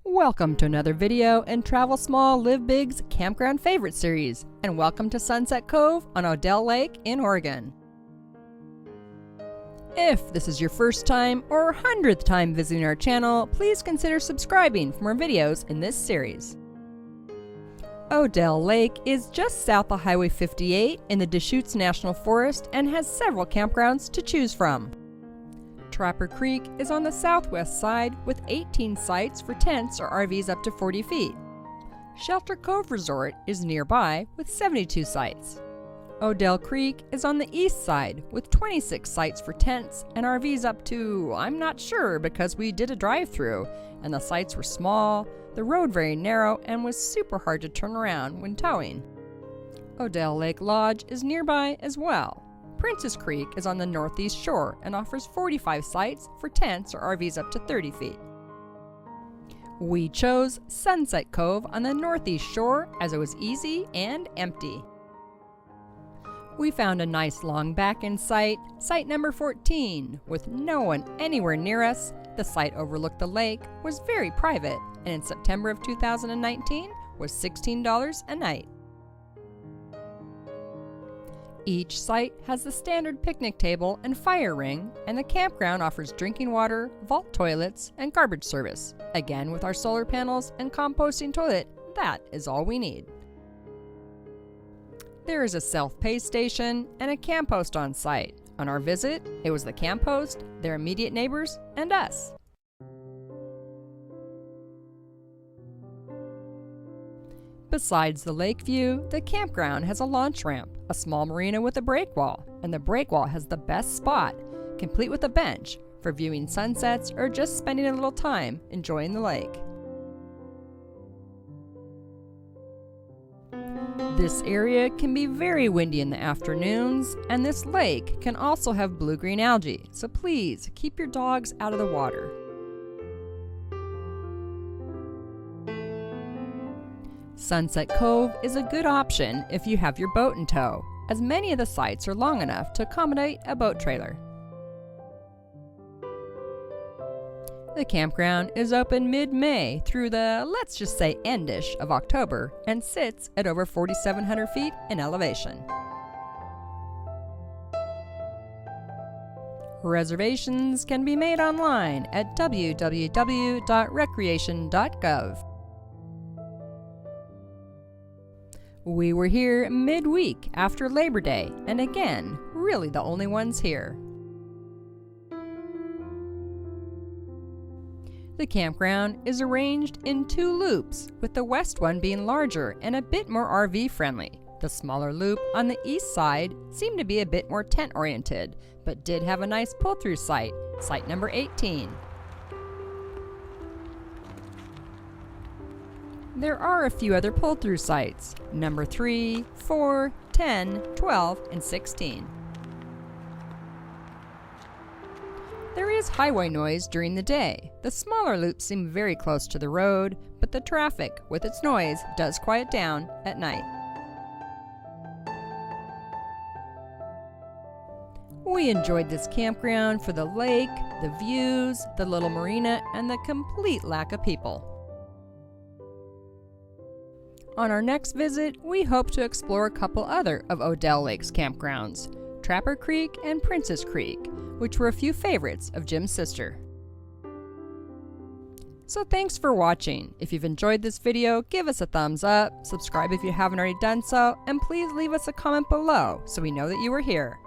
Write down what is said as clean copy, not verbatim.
Welcome to another video in Travel Small, Live Big's Campground Favorite Series, and welcome to Sunset Cove on Odell Lake in Oregon. If this is your first time or 100th time visiting our channel, please consider subscribing for more videos in this series. Odell Lake is just south of Highway 58 in the Deschutes National Forest and has several campgrounds to choose from. Trapper Creek is on the southwest side with 18 sites for tents or RVs up to 40 feet. Shelter Cove Resort is nearby with 72 sites. Odell Creek is on the east side with 26 sites for tents and RVs up to, I'm not sure because we did a drive-through and the sites were small, the road very narrow, and was super hard to turn around when towing. Odell Lake Lodge is nearby as well. Princess Creek is on the northeast shore and offers 45 sites for tents or RVs up to 30 feet. We chose Sunset Cove on the northeast shore as it was easy and empty. We found a nice long back-end site, site number 14, with no one anywhere near us. The site overlooked the lake, was very private, and in September of 2019 was $16 a night. Each site has the standard picnic table and fire ring, and the campground offers drinking water, vault toilets, and garbage service. Again, with our solar panels and composting toilet, that is all we need. There is a self-pay station and a camp host on site. On our visit, it was the camp host, their immediate neighbors, and us. Besides the lake view, the campground has a launch ramp, a small marina with a breakwall, and the breakwall has the best spot, complete with a bench, for viewing sunsets or just spending a little time enjoying the lake. This area can be very windy in the afternoons, and this lake can also have blue-green algae, so please keep your dogs out of the water. Sunset Cove is a good option if you have your boat in tow, as many of the sites are long enough to accommodate a boat trailer. The campground is open mid-May through the, let's just say, endish of October, and sits at over 4,700 feet in elevation. Reservations can be made online at www.recreation.gov. We were here midweek after Labor Day, and again, really the only ones here. The campground is arranged in 2 loops, with the west one being larger and a bit more RV friendly. The smaller loop on the east side seemed to be a bit more tent oriented, but did have a nice pull-through site, site number 18. There are a few other pull-through sites, number 3, 4, 10, 12, and 16. There is highway noise during the day. The smaller loops seem very close to the road, but the traffic, with its noise, does quiet down at night. We enjoyed this campground for the lake, the views, the little marina, and the complete lack of people. On our next visit, we hope to explore a couple other of Odell Lake's campgrounds, Trapper Creek and Princess Creek, which were a few favorites of Jim's sister. So thanks for watching. If you've enjoyed this video, give us a thumbs up, subscribe if you haven't already done so, and please leave us a comment below so we know that you were here.